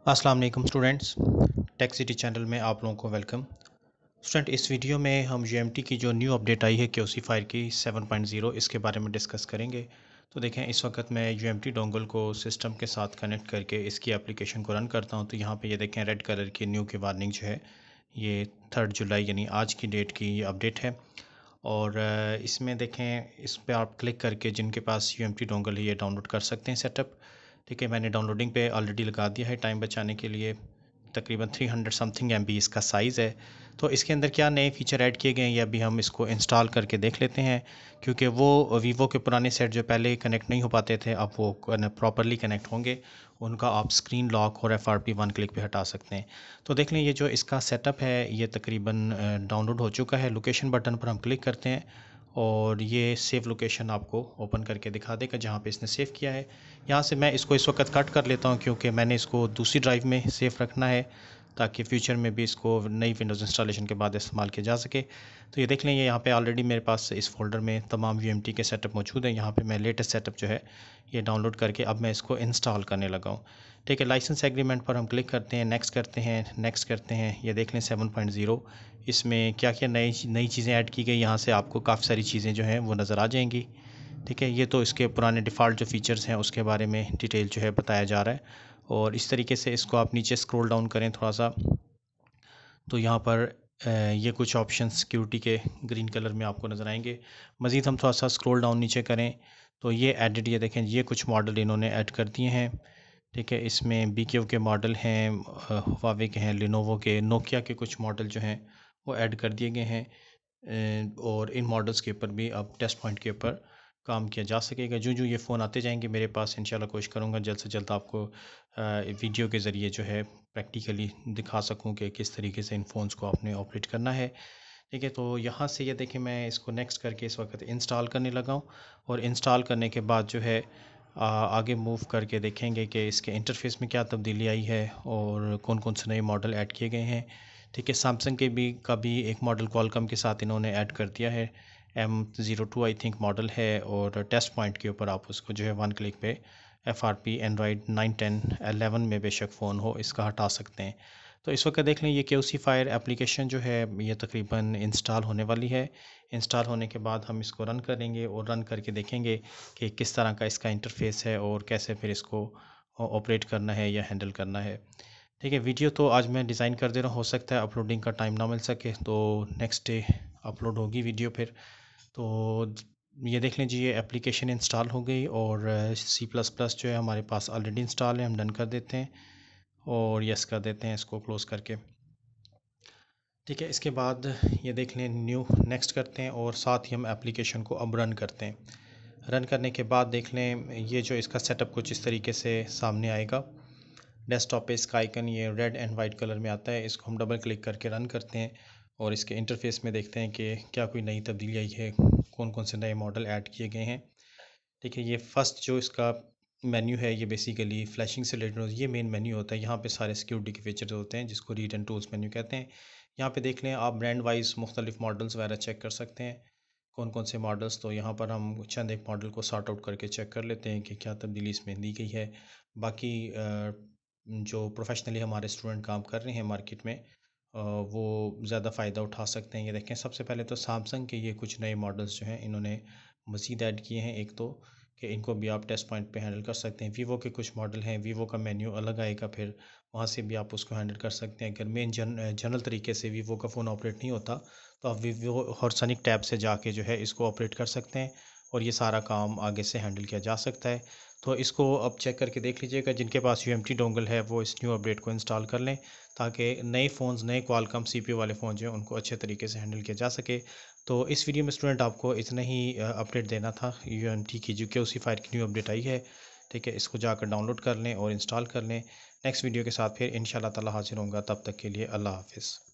अस्सलाम वालेकुम students, tech city channel में आप लोगों को वेलकम। स्टूडेंट, इस वीडियो में हम यूएमटी की जो न्यू अपडेट आई है क्यूसी फायर की 7.0 इसके बारे में डिस्कस करेंगे। तो देखें, इस वक्त मैं यूएमटी डोंगल को सिस्टम के साथ कनेक्ट करके इसकी एप्लीकेशन को रन करता हूं। तो यहाँ पे ये देखें, रेड कलर की न्यू की वार्निंग जो है ये 3 जुलाई यानी आज की डेट की अपडेट है। और इसमें देखें, इस पर आप क्लिक करके जिनके पास यूएमटी डोंगल है ये डाउनलोड कर सकते हैं सेटअप। ठीक है, मैंने डाउनलोडिंग पे ऑलरेडी लगा दिया है टाइम बचाने के लिए। तकरीबन 300 समथिंग MB इसका साइज़ है। तो इसके अंदर क्या नए फ़ीचर ऐड किए गए हैं ये अभी हम इसको इंस्टॉल करके देख लेते हैं, क्योंकि वो वीवो के पुराने सेट जो पहले कनेक्ट नहीं हो पाते थे अब वो प्रॉपरली कनेक्ट होंगे। उनका आप स्क्रीन लॉक और FRP 1 क्लिक पे हटा सकते हैं। तो देख लें, ये जो इसका सेटअप है ये तकरीबन डाउनलोड हो चुका है। लोकेशन बटन पर हम क्लिक करते हैं और ये सेव लोकेशन आपको ओपन करके दिखा देगा जहाँ पे इसने सेव किया है। यहाँ से मैं इसको इस वक्त कट कर लेता हूँ क्योंकि मैंने इसको दूसरी ड्राइव में सेव रखना है ताकि फ्यूचर में भी इसको नई विंडोज़ इंस्टॉलेशन के बाद इस्तेमाल किया जा सके। तो ये देख लें, ये यहाँ पे ऑलरेडी मेरे पास इस फोल्डर में तमाम यूएमटी के सेटअप मौजूद हैं। यहाँ पे मैं लेटेस्ट सेटअप जो है ये डाउनलोड करके अब मैं इसको इंस्टॉल करने लगा हूँ। ठीक है, लाइसेंस एग्रीमेंट पर हम क्लिक करते हैं, नेक्स्ट करते हैं, नेक्स्ट करते हैं। ये देख लें 7.0 इसमें क्या क्या नई चीज़ें ऐड की गई, यहाँ से आपको काफ़ी सारी चीज़ें जो हैं वो नज़र आ जाएंगी। ठीक है, ये तो इसके पुराने डिफ़ॉल्ट जो फ़ीचर्स हैं उसके बारे में डिटेल जो है बताया जा रहा है। और इस तरीके से इसको आप नीचे स्क्रॉल डाउन करें थोड़ा सा, तो यहाँ पर ये कुछ ऑप्शन सिक्योरिटी के ग्रीन कलर में आपको नज़र आएंगे। मज़ीद हम थोड़ा सा स्क्रॉल डाउन नीचे करें तो ये एडिट, ये देखें, ये कुछ मॉडल इन्होंने ऐड कर दिए हैं। ठीक है, इसमें BQ के मॉडल हैं, हुआवे के हैं, लिनोवो के, नोकिया के कुछ मॉडल जो हैं वो ऐड कर दिए गए हैं। और इन मॉडल्स के ऊपर भी अब टेस्ट पॉइंट के ऊपर काम किया जा सकेगा। जो ये फ़ोन आते जाएंगे मेरे पास, इंशाल्लाह कोशिश करूँगा जल्द से जल्द आपको वीडियो के ज़रिए जो है प्रैक्टिकली दिखा सकूँ कि किस तरीके से इन फ़ोन्स को आपने ऑपरेट करना है। ठीक है, तो यहाँ से ये देखें, मैं इसको नेक्स्ट करके इस वक्त इंस्टॉल करने लगा हूँ। और इंस्टॉल करने के बाद जो है आगे मूव करके देखेंगे कि इसके इंटरफेस में क्या तब्दीली आई है और कौन कौन से नए मॉडल ऐड किए गए हैं। ठीक है, सैमसंग के भी का भी एक मॉडल क्वालकॉम के साथ इन्होंने ऐड कर दिया है, M02 आई थिंक मॉडल है। और टेस्ट पॉइंट के ऊपर आप उसको जो है 1 क्लिक पे FRP एंड्रॉयड 9, 10, 11 में बेशक फ़ोन हो इसका हटा सकते हैं। तो इस वक्त देख लें, ये क्यूसी फायर एप्लीकेशन जो है ये तकरीबन इंस्टॉल होने वाली है। इंस्टॉल होने के बाद हम इसको रन करेंगे और रन करके देखेंगे कि किस तरह का इसका इंटरफेस है और कैसे फिर इसको ऑपरेट करना है या हैंडल करना है। ठीक है, वीडियो तो आज मैं डिज़ाइन कर दे रहा हूँ, हो सकता है अपलोडिंग का टाइम ना मिल सके तो नेक्स्ट डे अपलोड होगी वीडियो फिर। तो ये देख लीजिए, ये एप्लीकेशन इंस्टॉल हो गई और C++ जो है हमारे पास ऑलरेडी इंस्टॉल है। हम डन कर देते हैं और यस कर देते हैं इसको क्लोज़ करके। ठीक है, इसके बाद ये देख लें, न्यू नेक्स्ट करते हैं और साथ ही हम एप्लीकेशन को अब रन करते हैं। रन करने के बाद देख लें, ये जो इसका सेटअप कुछ इस तरीके से सामने आएगा। डेस्कटॉप पे इसका आइकन ये रेड एंड वाइट कलर में आता है। इसको हम डबल क्लिक करके रन करते हैं और इसके इंटरफेस में देखते हैं कि क्या कोई नई तब्दीली आई है, कौन कौन से नए मॉडल ऐड किए गए हैं। ठीक है, ये फर्स्ट जो इसका मेन्यू है ये बेसिकली फ्लैशिंग से रिलेटेड, ये मेन मेन्यू होता है। यहाँ पे सारे सिक्योरिटी के फीचर्स होते हैं जिसको रीड एंड टूल्स मेन्यू कहते हैं। यहाँ पे देख लें, आप ब्रांड वाइज मुख्तलिफ मॉडल्स वगैरह चेक कर सकते हैं कौन कौन से मॉडल्स। तो यहाँ पर हम चंद एक मॉडल को सॉर्ट आउट करके चेक कर लेते हैं कि क्या तब्दीली इसमें दी गई है। बाकी जो प्रोफेशनली हमारे स्टूडेंट काम कर रहे हैं मार्केट में वो ज़्यादा फ़ायदा उठा सकते हैं। ये देखें, सबसे पहले तो सैमसंग के ये कुछ नए मॉडल्स जो हैं इन्होंने मज़ीद ऐड किए हैं। एक तो कि इनको भी आप टेस्ट पॉइंट पे हैंडल कर सकते हैं। वीवो के कुछ मॉडल हैं, वीवो का मेन्यू अलग आएगा, फिर वहाँ से भी आप उसको हैंडल कर सकते हैं। अगर मेन जनरल तरीके से वीवो का फ़ोन ऑपरेट नहीं होता तो आप वीवो हॉर्सनिक टैब से जाके जो है इसको ऑपरेट कर सकते हैं और ये सारा काम आगे से हैंडल किया जा सकता है। तो इसको अब चेक करके देख लीजिएगा, जिनके पास यूएमटी डोंगल है वो इस न्यू अपडेट को इंस्टॉल कर लें ताकि नए फ़ोन्स, नए क्वालकॉम CPU वाले फ़ोन जो हैं उनको अच्छे तरीके से हैंडल किया जा सके। तो इस वीडियो में स्टूडेंट आपको इतना ही अपडेट देना था यूएमटी की जो क्यूसी फायर की न्यू अपडेट आई है। ठीक है, इसको जाकर डाउनलोड कर लें और इंस्टॉल कर लें। नेक्स्ट वीडियो के साथ फिर इंशाल्लाह ताला हाजिर होऊंगा, तब तक के लिए अल्लाह हाफ़िज़।